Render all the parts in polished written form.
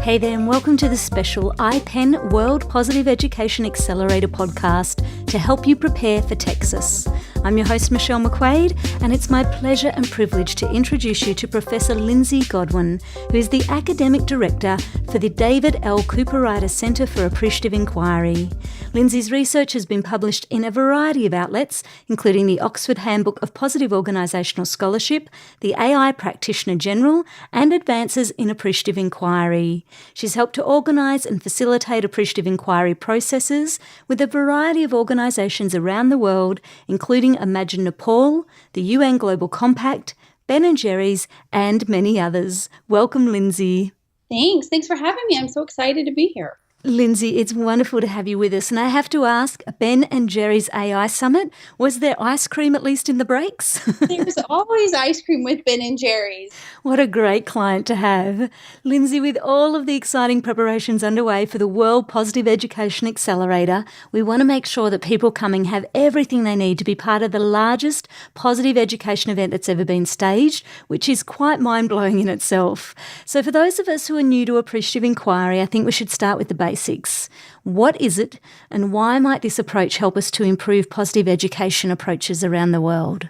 Hey there, and welcome to the special IPEN World Positive Education Accelerator podcast to help you prepare for Texas. I'm your host, Michelle McQuaid, and it's my pleasure and privilege to introduce you to Professor Lindsey Godwin, who is the Academic Director for the David L. Cooperrider Center for Appreciative Inquiry. Lindsey's research has been published in a variety of outlets, including the Oxford Handbook of Positive Organisational Scholarship, the AI Practitioner General, and Advances in Appreciative Inquiry. She's helped to organise and facilitate appreciative inquiry processes with a variety of organisations around the world, including Imagine Nepal, the UN Global Compact, Ben & Jerry's, and many others. Welcome, Lindsey. Thanks for having me. I'm so excited to be here. Lindsey, it's wonderful to have you with us. And I have to ask, Ben & Jerry's AI Summit, was there ice cream at least in the breaks? There's always ice cream with Ben & Jerry's. What a great client to have. Lindsey, with all of the exciting preparations underway for the World Positive Education Accelerator, we want to make sure that people coming have everything they need to be part of the largest positive education event that's ever been staged, which is quite mind-blowing in itself. So for those of us who are new to appreciative inquiry, I think we should start with the basics. What is it, and why might this approach help us to improve positive education approaches around the world?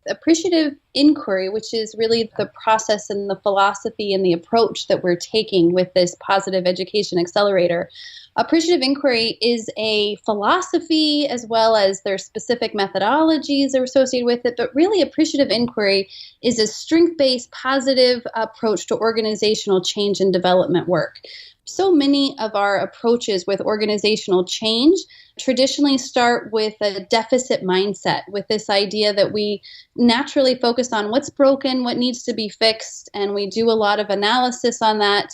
Appreciative inquiry, which is really the process and the philosophy and the approach that we're taking with this Positive Education Accelerator. Appreciative inquiry is a philosophy as well as their specific methodologies that are associated with it, but really appreciative inquiry is a strength-based positive approach to organizational change and development work. So many of our approaches with organizational change traditionally start with a deficit mindset, with this idea that we naturally focus on what's broken, what needs to be fixed, and we do a lot of analysis on that.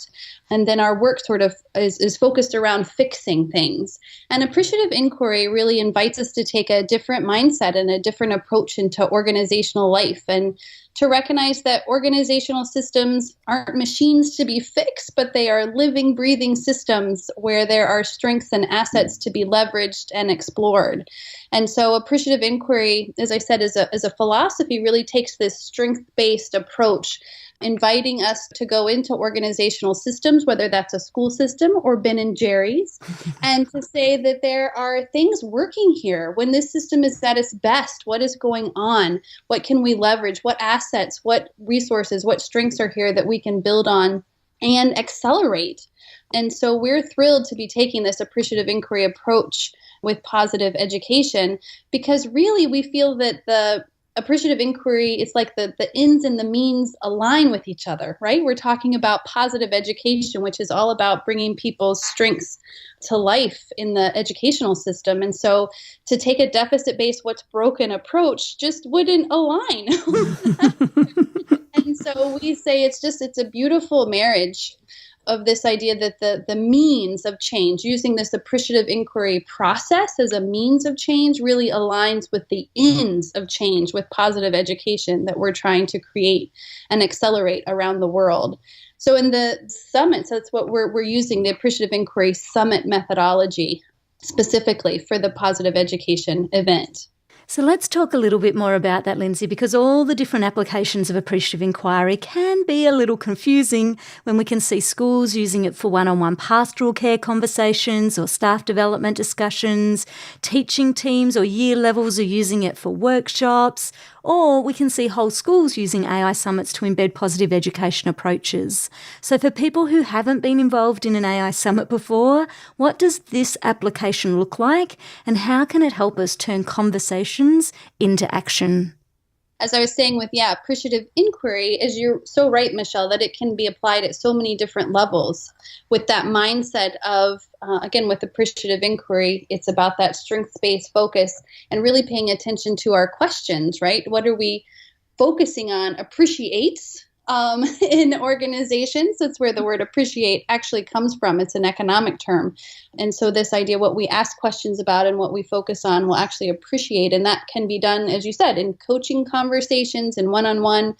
And then our work sort of is focused around fixing things. And appreciative inquiry really invites us to take a different mindset and a different approach into organizational life, and to recognize that organizational systems aren't machines to be fixed, but they are living, breathing systems where there are strengths and assets to be leveraged and explored. And so appreciative inquiry, as I said, as a philosophy, really takes this strength-based approach, inviting us to go into organizational systems, whether that's a school system or Ben & Jerry's, and to say that there are things working here. When this system is at its best, what is going on? What can we leverage? What assets, what resources, what strengths are here that we can build on and accelerate? And so we're thrilled to be taking this appreciative inquiry approach with positive education, because really we feel that the appreciative inquiry, it's like the ends and the means align with each other, right? We're talking about positive education, which is all about bringing people's strengths to life in the educational system. And so to take a deficit-based what's broken approach just wouldn't align. And so we say it's a beautiful marriage of this idea that the means of change, using this appreciative inquiry process as a means of change, really aligns with the ends of change with positive education that we're trying to create and accelerate around the world. So in the summit, so that's what we're using, the appreciative inquiry summit methodology specifically for the positive education event. So let's talk a little bit more about that, Lindsey, because all the different applications of appreciative inquiry can be a little confusing when we can see schools using it for one-on-one pastoral care conversations or staff development discussions, teaching teams or year levels are using it for workshops, or we can see whole schools using AI summits to embed positive education approaches. So for people who haven't been involved in an AI summit before, what does this application look like, and how can it help us turn conversations into action? As I was saying with, appreciative inquiry, is you're so right, Michelle, that it can be applied at so many different levels with that mindset of, again, with appreciative inquiry, it's about that strengths-based focus and really paying attention to our questions, right? What are we focusing on? Appreciates in organizations. That's where the word appreciate actually comes from. It's an economic term. And so this idea, what we ask questions about and what we focus on will actually appreciate. And that can be done, as you said, in coaching conversations and one-on-one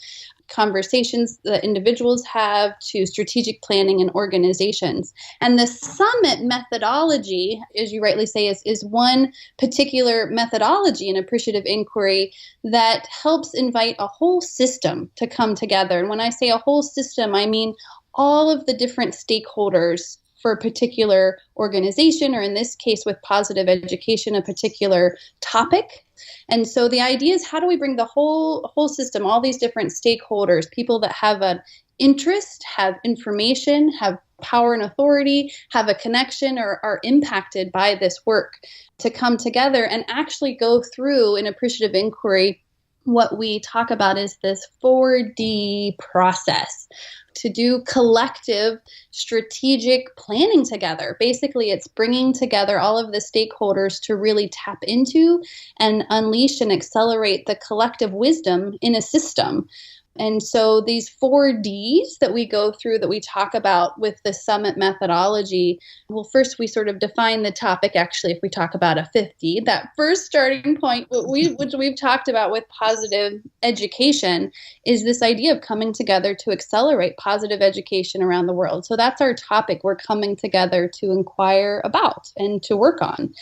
conversations that individuals have to strategic planning and organizations. And the summit methodology, as you rightly say, is one particular methodology in appreciative inquiry that helps invite a whole system to come together. And when I say a whole system, I mean all of the different stakeholders for a particular organization, or in this case with positive education, a particular topic. And so the idea is, how do we bring the whole system, all these different stakeholders, people that have an interest, have information, have power and authority, have a connection, or are impacted by this work, to come together and actually go through an appreciative inquiry. What we talk about is this 4D process to do collective strategic planning together. Basically, it's bringing together all of the stakeholders to really tap into and unleash and accelerate the collective wisdom in a system. And so these 4Ds that we go through, that we talk about with the summit methodology, well, first we sort of define the topic. Actually, if we talk about a 50, that first starting point, which we've talked about with positive education, is this idea of coming together to accelerate positive education around the world. So that's our topic we're coming together to inquire about and to work on.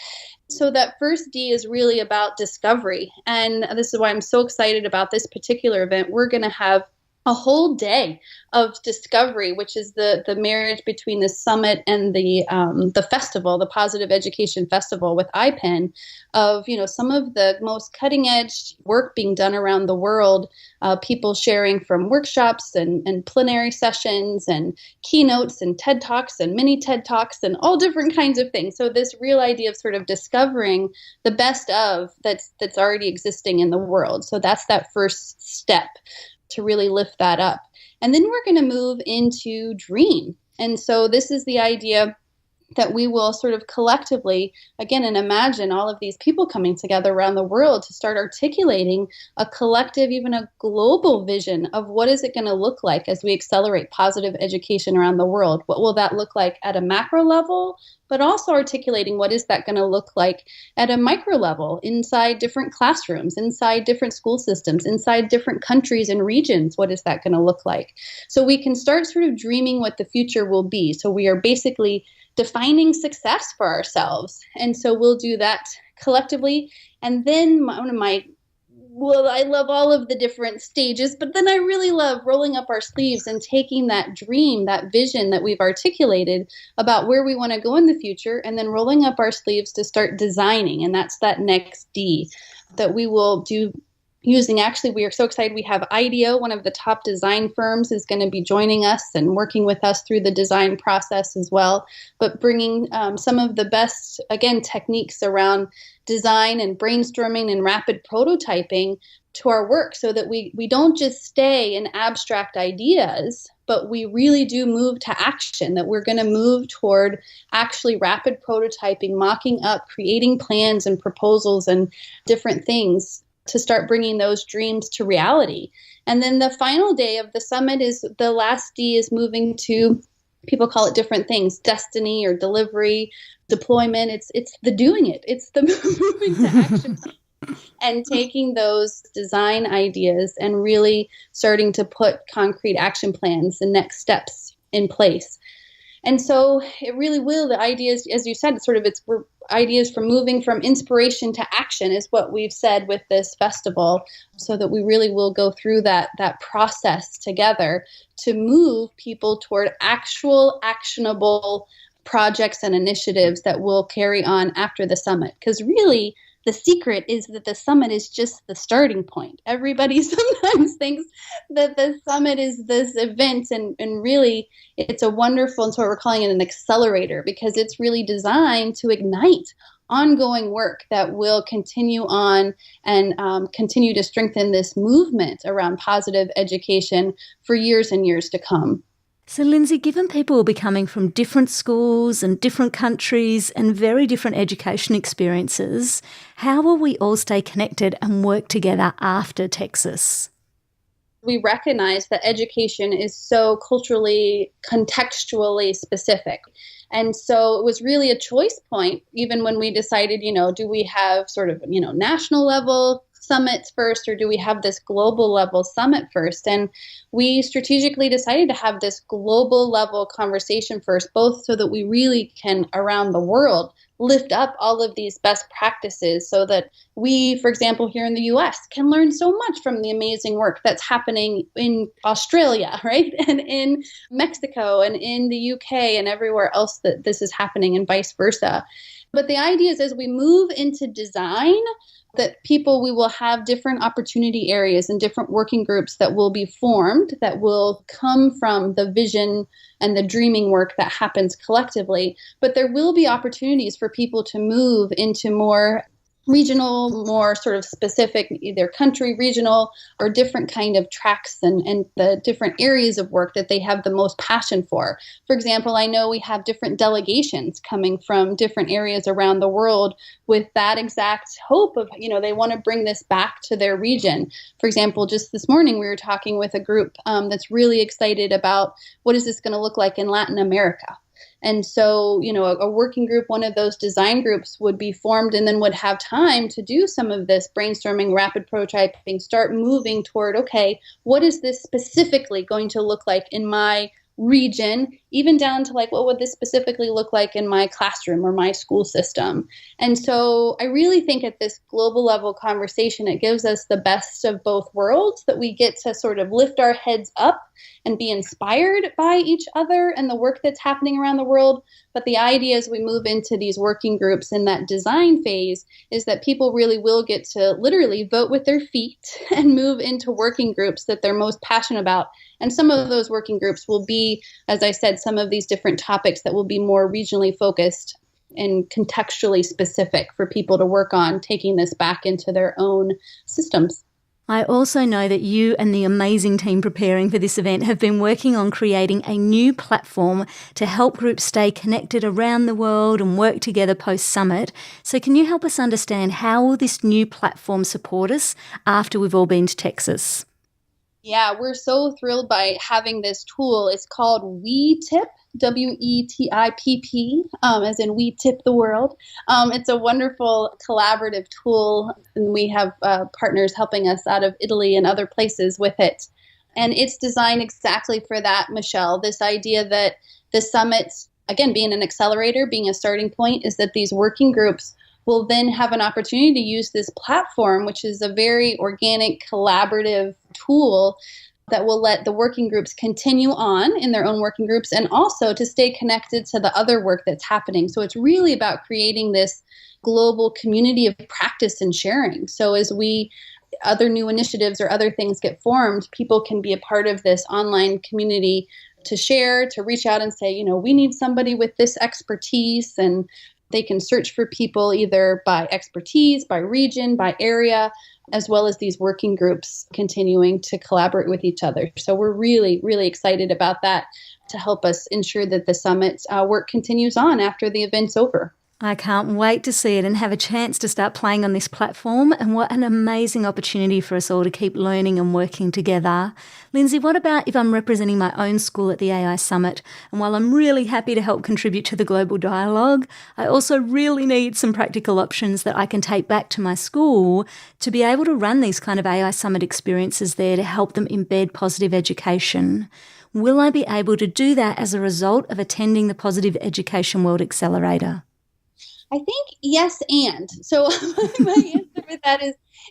So that first D is really about discovery. And this is why I'm so excited about this particular event. We're going to have a whole day of discovery, which is the marriage between the summit and the festival, the Positive Education Festival with IPEN, of some of the most cutting edge work being done around the world, people sharing from workshops and plenary sessions and keynotes and TED Talks and mini TED Talks and all different kinds of things. So this real idea of sort of discovering the best of that's already existing in the world. So that's that first step, to really lift that up. And then we're going to move into dream. And so this is the idea that we will sort of collectively, again, and imagine all of these people coming together around the world to start articulating a collective, even a global vision of what is it going to look like as we accelerate positive education around the world. What will that look like at a macro level, but also articulating what is that going to look like at a micro level, inside different classrooms, inside different school systems, inside different countries and regions. What is that going to look like? So we can start sort of dreaming what the future will be. So we are basically defining success for ourselves. And so we'll do that collectively. And then I love all of the different stages, but then I really love rolling up our sleeves and taking that dream, that vision that we've articulated about where we want to go in the future, and then rolling up our sleeves to start designing. And that's that next D that we will do. Actually, we are so excited. We have IDEO, one of the top design firms, is going to be joining us and working with us through the design process as well, but bringing some of the best, again, techniques around design and brainstorming and rapid prototyping to our work, so that we don't just stay in abstract ideas, but we really do move to action, that we're going to move toward actually rapid prototyping, mocking up, creating plans and proposals and different things to start bringing those dreams to reality. And then the final day of the summit is the last D, is moving to, people call it different things, destiny or delivery, deployment. It's the doing it. It's the moving to action and taking those design ideas and really starting to put concrete action plans and next steps in place. And so it really will, the ideas, as you said, we're ideas from moving from inspiration to action is what we've said with this festival, so that we really will go through that process together to move people toward actual actionable projects and initiatives that will carry on after the summit. Because really, the secret is that the summit is just the starting point. Everybody sometimes thinks that the summit is this event, and really it's a wonderful, and so we're calling it an accelerator, because it's really designed to ignite ongoing work that will continue on and continue to strengthen this movement around positive education for years and years to come. So, Lindsey, given people will be coming from different schools and different countries and very different education experiences, how will we all stay connected and work together after Texas? We recognize that education is so culturally, contextually specific. And so it was really a choice point, even when we decided, do we have sort of, national level summits first, or do we have this global level summit first? And we strategically decided to have this global level conversation first, both so that we really can, around the world, lift up all of these best practices so that we, for example, here in the US, can learn so much from the amazing work that's happening in Australia, right? And in Mexico and in the UK and everywhere else that this is happening, and vice versa. But the idea is, as we move into design, that we will have different opportunity areas and different working groups that will be formed that will come from the vision and the dreaming work that happens collectively. But there will be opportunities for people to move into more regional, more sort of specific, either country, regional, or different kind of tracks and the different areas of work that they have the most passion for. For example, I know we have different delegations coming from different areas around the world with that exact hope of, they want to bring this back to their region. For example, just this morning, we were talking with a group that's really excited about what is this going to look like in Latin America. And so, a working group, one of those design groups would be formed and then would have time to do some of this brainstorming, rapid prototyping, start moving toward, okay, what is this specifically going to look like in my region, even down to like, what would this specifically look like in my classroom or my school system? And so I really think at this global level conversation, it gives us the best of both worlds, that we get to sort of lift our heads up and be inspired by each other and the work that's happening around the world. But the idea as we move into these working groups in that design phase is that people really will get to literally vote with their feet and move into working groups that they're most passionate about. And some of those working groups will be, as I said, some of these different topics that will be more regionally focused and contextually specific for people to work on, taking this back into their own systems. I also know that you and the amazing team preparing for this event have been working on creating a new platform to help groups stay connected around the world and work together post-summit. So can you help us understand how will this new platform support us after we've all been to Texas? Yeah, we're so thrilled by having this tool. It's called WeTip, WETIPP, as in we tip the world. It's a wonderful collaborative tool, and we have partners helping us out of Italy and other places with it. And it's designed exactly for that, Michelle, this idea that the summits, again, being an accelerator, being a starting point, is that these working groups will then have an opportunity to use this platform, which is a very organic, collaborative tool that will let the working groups continue on in their own working groups and also to stay connected to the other work that's happening. So it's really about creating this global community of practice and sharing. So as other new initiatives or other things get formed, people can be a part of this online community to share, to reach out and say, we need somebody with this expertise, and they can search for people either by expertise, by region, by area, as well as these working groups continuing to collaborate with each other. So we're really, really excited about that to help us ensure that the summit work continues on after the event's over. I can't wait to see it and have a chance to start playing on this platform, and what an amazing opportunity for us all to keep learning and working together. Lindsey, what about if I'm representing my own school at the AI Summit, and while I'm really happy to help contribute to the global dialogue, I also really need some practical options that I can take back to my school to be able to run these kind of AI Summit experiences there to help them embed positive education. Will I be able to do that as a result of attending the Positive Education World Accelerator? I think yes, and. So my answer with that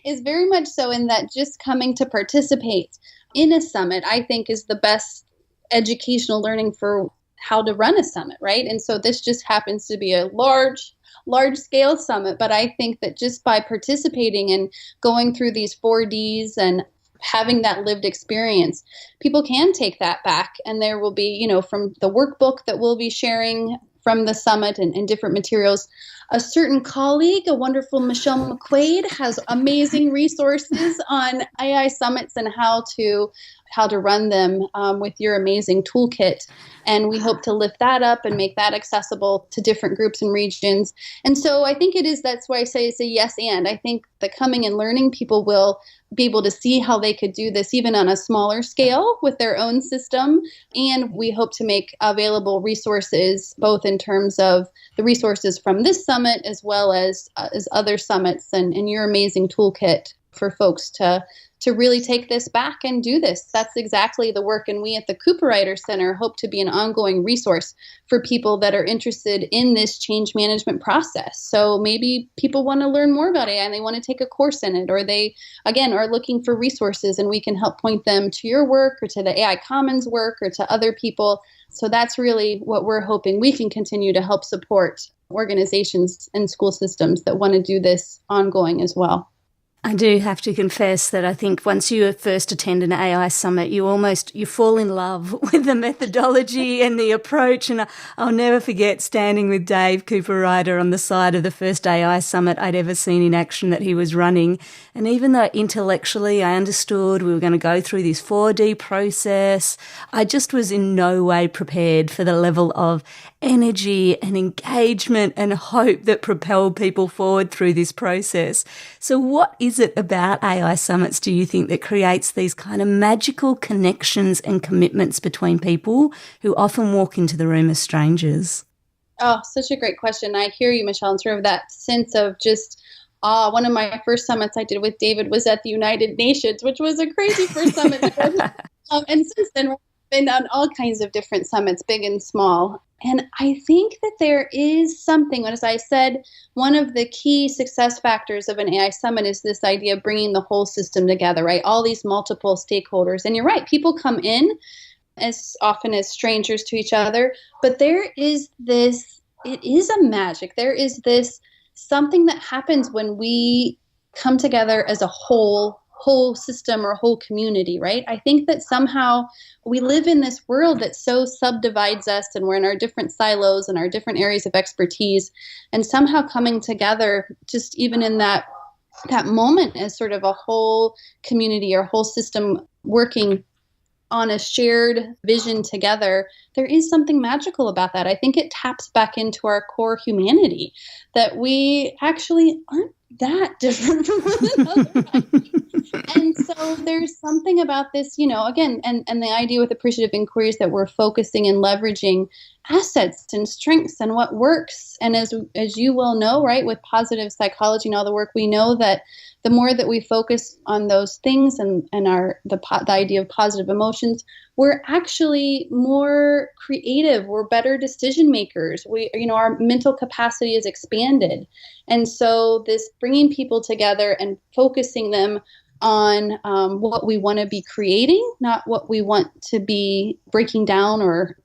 is very much so, in that just coming to participate in a summit, I think, is the best educational learning for how to run a summit, right? And so this just happens to be a large scale summit, but I think that just by participating and going through these 4Ds and having that lived experience, people can take that back, and there will be, from the workbook that we'll be sharing from the summit and different materials. A certain colleague, a wonderful Michelle McQuaid, has amazing resources on AI summits and how to run them with your amazing toolkit. And we hope to lift that up and make that accessible to different groups and regions. And so I think that's why I say it's a yes and. I think the coming and learning people will be able to see how they could do this even on a smaller scale with their own system. And we hope to make available resources, both in terms of the resources from this summit as well as other summits and your amazing toolkit for folks to to really take this back and do this. That's exactly the work. And we at the Cooper Writer Center hope to be an ongoing resource for people that are interested in this change management process. So maybe people want to learn more about AI and they want to take a course in it, or they, again, are looking for resources and we can help point them to your work or to the AI Commons work or to other people. So that's really what we're hoping we can continue to help support organizations and school systems that want to do this ongoing as well. I do have to confess that I think once you first attend an AI summit, you fall in love with the methodology and the approach. And I'll never forget standing with Dave Cooper Ryder on the side of the first AI summit I'd ever seen in action that he was running. And even though intellectually I understood we were going to go through this 4D process, I just was in no way prepared for the level of energy and engagement and hope that propelled people forward through this process. So what is it about AI summits, do you think, that creates these kind of magical connections and commitments between people who often walk into the room as strangers? Oh, such a great question. I hear you, Michelle, and sort of that sense of just one of my first summits I did with David was at the United Nations, which was a crazy first summit. And since then, we've been on all kinds of different summits, big and small. And I think that there is something, as I said, one of the key success factors of an AI summit is this idea of bringing the whole system together, right? All these multiple stakeholders. And you're right, people come in as often as strangers to each other, but there is this, it is a magic. There is this something that happens when we come together as a whole system or whole community, right? I think that somehow we live in this world that so subdivides us and we're in our different silos and our different areas of expertise, and somehow coming together just even in that moment as sort of a whole community or whole system working on a shared vision together, there is something magical about that. I think it taps back into our core humanity, that we actually aren't that different from one another. And so there's something about this, again, and the idea with appreciative inquiry is that we're focusing and leveraging assets and strengths and what works. And as you well know, right, with positive psychology and all the work, we know that the more that we focus on those things and the idea of positive emotions, we're actually more creative. We're better decision makers. Our mental capacity is expanded. And so this bringing people together and focusing them on what we want to be creating, not what we want to be breaking down or,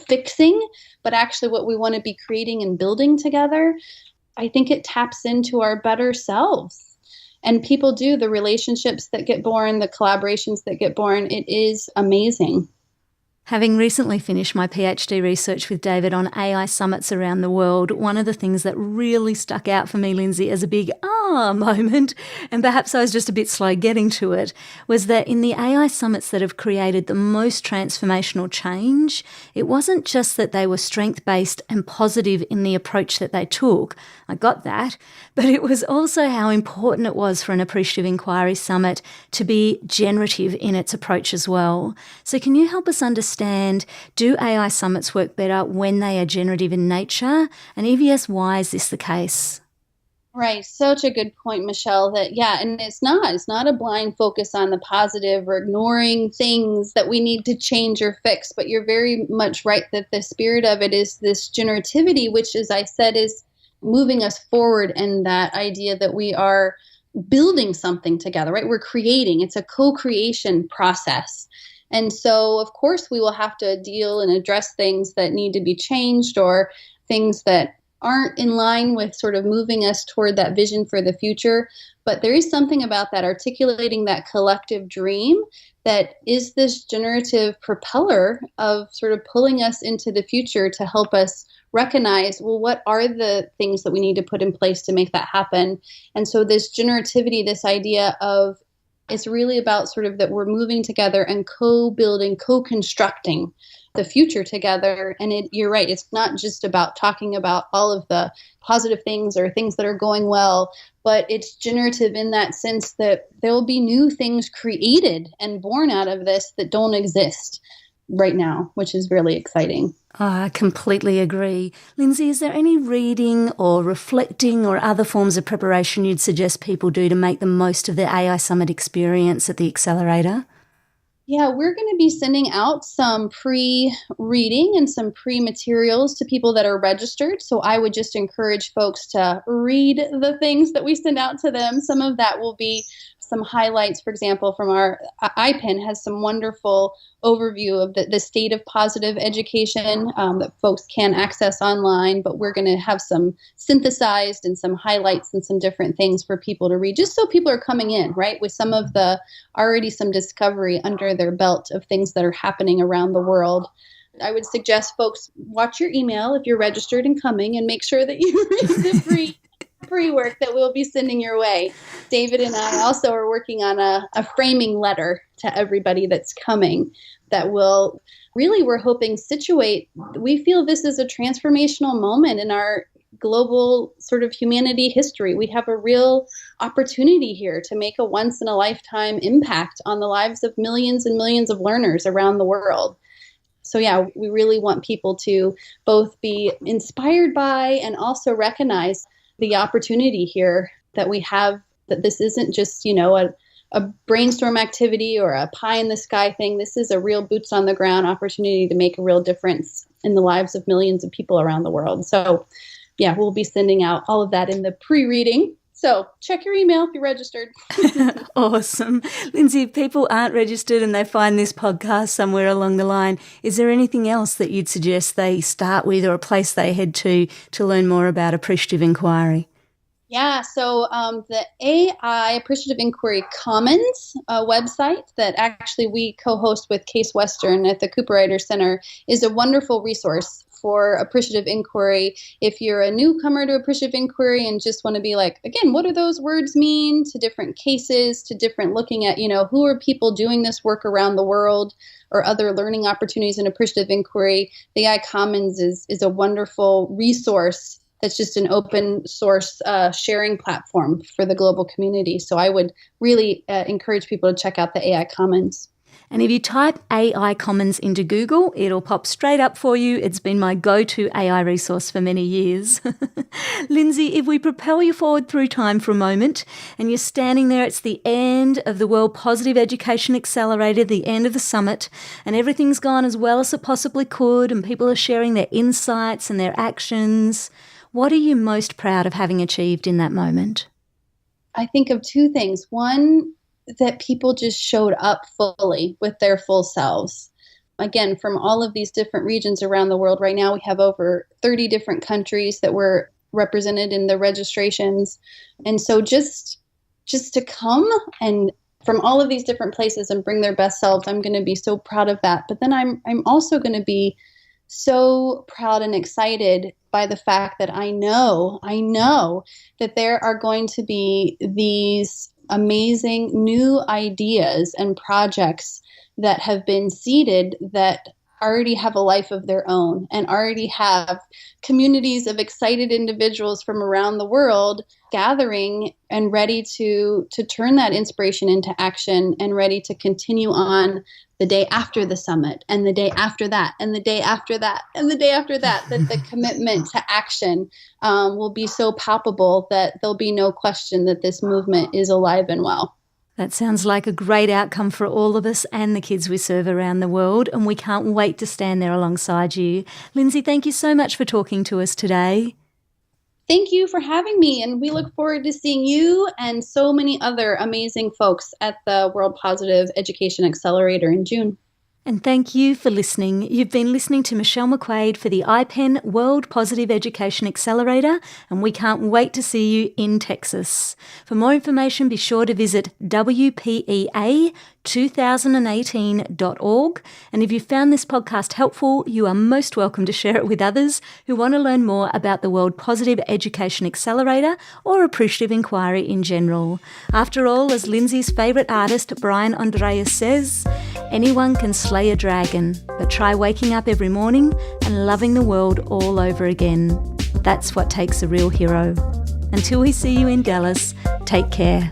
fixing, but actually what we want to be creating and building together, I think it taps into our better selves. And people do, the relationships that get born, the collaborations that get born, it is amazing. Having recently finished my PhD research with David on AI summits around the world, one of the things that really stuck out for me, Lindsey, as a big moment, and perhaps I was just a bit slow getting to it, was that in the AI summits that have created the most transformational change, it wasn't just that they were strength-based and positive in the approach that they took. I got that. But it was also how important it was for an appreciative inquiry summit to be generative in its approach as well. So can you help us understand, do AI summits work better when they are generative in nature? And if yes, why is this the case? Right. Such a good point, Michelle, and it's not a blind focus on the positive or ignoring things that we need to change or fix, but you're very much right that the spirit of it is this generativity, which, as I said, is moving us forward, and that idea that we are building something together, right? We're creating. It's a co-creation process. And so, of course, we will have to deal and address things that need to be changed or things that aren't in line with sort of moving us toward that vision for the future. But there is something about that, articulating that collective dream, that is this generative propeller of sort of pulling us into the future to help us recognize, well, what are the things that we need to put in place to make that happen? And so this generativity, this idea of, it's really about sort of that we're moving together and co-building, co-constructing the future together. And you're right, it's not just about talking about all of the positive things or things that are going well, but it's generative in that sense that there will be new things created and born out of this that don't exist. right now, which is really exciting. I completely agree. Lindsey, is there any reading or reflecting or other forms of preparation you'd suggest people do to make the most of the AI Summit experience at the Accelerator? Yeah, we're going to be sending out some pre-reading and some pre-materials to people that are registered. So I would just encourage folks to read the things that we send out to them. Some of that will be some highlights, for example, from our IPEN has some wonderful overview of the state of positive education that folks can access online, but we're going to have some synthesized and some highlights and some different things for people to read, just so people are coming in, right, with some of the already some discovery under their belt of things that are happening around the world. I would suggest folks watch your email if you're registered and coming, and make sure that you read the pre-work that we'll be sending your way. David and I also are working on a framing letter to everybody that's coming that will really, we're hoping, situate. We feel this is a transformational moment in our global sort of humanity history. We have a real opportunity here to make a once-in-a-lifetime impact on the lives of millions and millions of learners around the world. So yeah, we really want people to both be inspired by and also recognize the opportunity here that we have, that this isn't just, a brainstorm activity or a pie in the sky thing. This is a real boots on the ground opportunity to make a real difference in the lives of millions of people around the world. So yeah, we'll be sending out all of that in the pre-reading. So check your email if you're registered. Awesome. Lindsey, if people aren't registered and they find this podcast somewhere along the line, is there anything else that you'd suggest they start with, or a place they head to learn more about appreciative inquiry? Yeah, so the AI Appreciative Inquiry Commons website that actually we co-host with Case Western at the Cooper Writer Center is a wonderful resource for appreciative inquiry. If you're a newcomer to appreciative inquiry and just want to be like, again, what do those words mean, to different cases, to different looking at, who are people doing this work around the world or other learning opportunities in appreciative inquiry, the AI Commons is a wonderful resource. That's just an open source sharing platform for the global community. So I would really encourage people to check out the AI Commons. And if you type AI Commons into Google, it'll pop straight up for you. It's been my go-to AI resource for many years. Lindsey, if we propel you forward through time for a moment, and you're standing there, it's the end of the World Positive Education Accelerator, the end of the summit, and everything's gone as well as it possibly could, and people are sharing their insights and their actions. What are you most proud of having achieved in that moment? I think of two things. One, that people just showed up fully with their full selves. Again, from all of these different regions around the world. Right now, we have over 30 different countries that were represented in the registrations. And so just to come and from all of these different places and bring their best selves, I'm going to be so proud of that. But then I'm also going to be so proud and excited by the fact that I know that there are going to be these amazing new ideas and projects that have been seeded that already have a life of their own and already have communities of excited individuals from around the world gathering and ready to turn that inspiration into action and ready to continue on the day after the summit and the day after that and the day after that and the day after that, that the commitment to action will be so palpable that there'll be no question that this movement is alive and well. That sounds like a great outcome for all of us and the kids we serve around the world, and we can't wait to stand there alongside you. Lindsey, thank you so much for talking to us today. Thank you for having me, and we look forward to seeing you and so many other amazing folks at the World Positive Education Accelerator in June. And thank you for listening. You've been listening to Michelle McQuaid for the IPEN World Positive Education Accelerator, and we can't wait to see you in Texas. For more information, be sure to visit WPEA2018.org. And if you found this podcast helpful, you are most welcome to share it with others who want to learn more about the World Positive Education Accelerator or appreciative inquiry in general. After all, as Lindsey's favourite artist, Brian Andreas, says, anyone can slay a dragon, but try waking up every morning and loving the world all over again. That's what takes a real hero. Until we see you in Dallas, take care.